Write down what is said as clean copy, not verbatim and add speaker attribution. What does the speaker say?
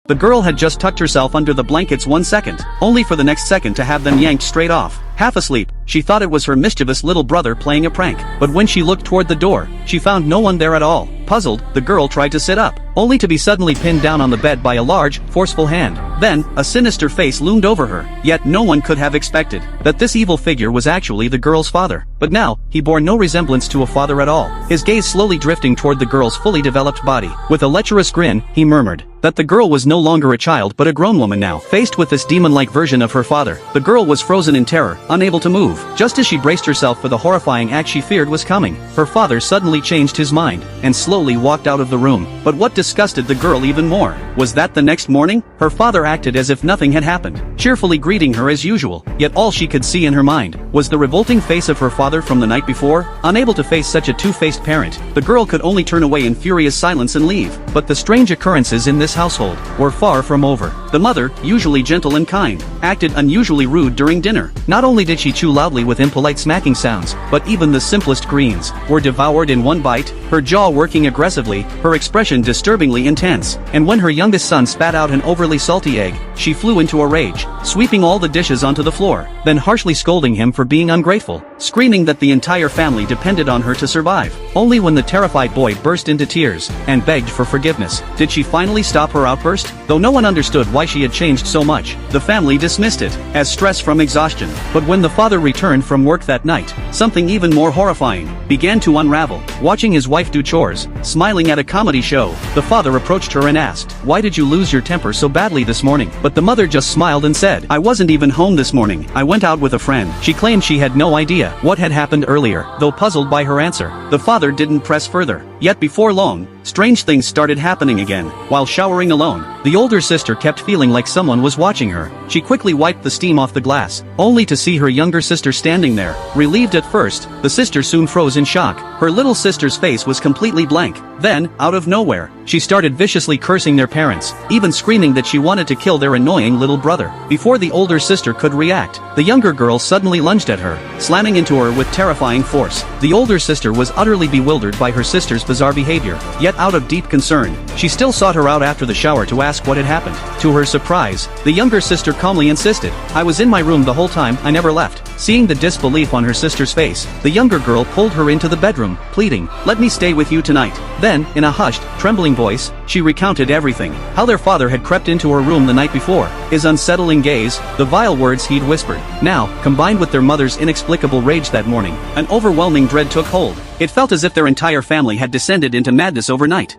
Speaker 1: The girl had just tucked herself under the blankets 1 second, only for the next second to have them yanked straight off. Half asleep, she thought it was her mischievous little brother playing a prank, but when she looked toward the door, she found no one there at all. Puzzled, the girl tried to sit up, only to be suddenly pinned down on the bed by a large, forceful hand. Then, a sinister face loomed over her, yet no one could have expected that this evil figure was actually the girl's father. But now, he bore no resemblance to a father at all, his gaze slowly drifting toward the girl's fully developed body. With a lecherous grin, he murmured that the girl was no longer a child but a grown woman now. Faced with this demon-like version of her father, the girl was frozen in terror, unable to move. Just as she braced herself for the horrifying act she feared was coming, her father suddenly changed his mind, and slowly walked out of the room. But what disgusted the girl even more was that the next morning, her father acted as if nothing had happened, cheerfully greeting her as usual, yet all she could see in her mind was the revolting face of her father from the night before. Unable to face such a two-faced parent, the girl could only turn away in furious silence and leave. But the strange occurrences in this household were far from over. The mother, usually gentle and kind, acted unusually rude during dinner. Not only did she chew loudly with impolite smacking sounds, but even the simplest greens were devoured in one bite, her jaw working aggressively, her expression disturbingly intense. And when her youngest son spat out an overly salty egg, she flew into a rage, sweeping all the dishes onto the floor, then harshly scolding him for being ungrateful, screaming that the entire family depended on her to survive. Only when the terrified boy burst into tears and begged for forgiveness did she finally stop her outburst. Though no one understood why she had changed so much, the family dismissed it as stress from exhaustion. But when the father returned from work that night, something even more horrifying began to unravel. Watching his wife do chores, smiling at a comedy show, the father approached her and asked, "Why did you lose your temper so badly this morning?" But the mother just smiled and said, "I wasn't even home this morning. I went out with a friend." She claimed she had no idea what had happened earlier. Though puzzled by her answer, the father didn't press further. Yet before long, strange things started happening again. While showering alone, the older sister kept feeling like someone was watching her. She quickly wiped the steam off the glass, only to see her younger sister standing there. Relieved at first, the sister soon froze in shock. Her little sister's face was completely blank. Then, out of nowhere, she started viciously cursing their parents, even screaming that she wanted to kill their annoying little brother. Before the older sister could react, the younger girl suddenly lunged at her, slamming into her with terrifying force. The older sister was utterly bewildered by her sister's bizarre behavior, yet out of deep concern, she still sought her out after the shower to ask what had happened. To her surprise, the younger sister calmly insisted, "I was in my room the whole time, I never left." Seeing the disbelief on her sister's face, the younger girl pulled her into the bedroom, pleading, "Let me stay with you tonight." Then, in a hushed, trembling voice, she recounted everything. How their father had crept into her room the night before, his unsettling gaze, the vile words he'd whispered. Now, combined with their mother's inexplicable rage that morning, an overwhelming dread took hold. It felt as if their entire family had descended into madness overnight.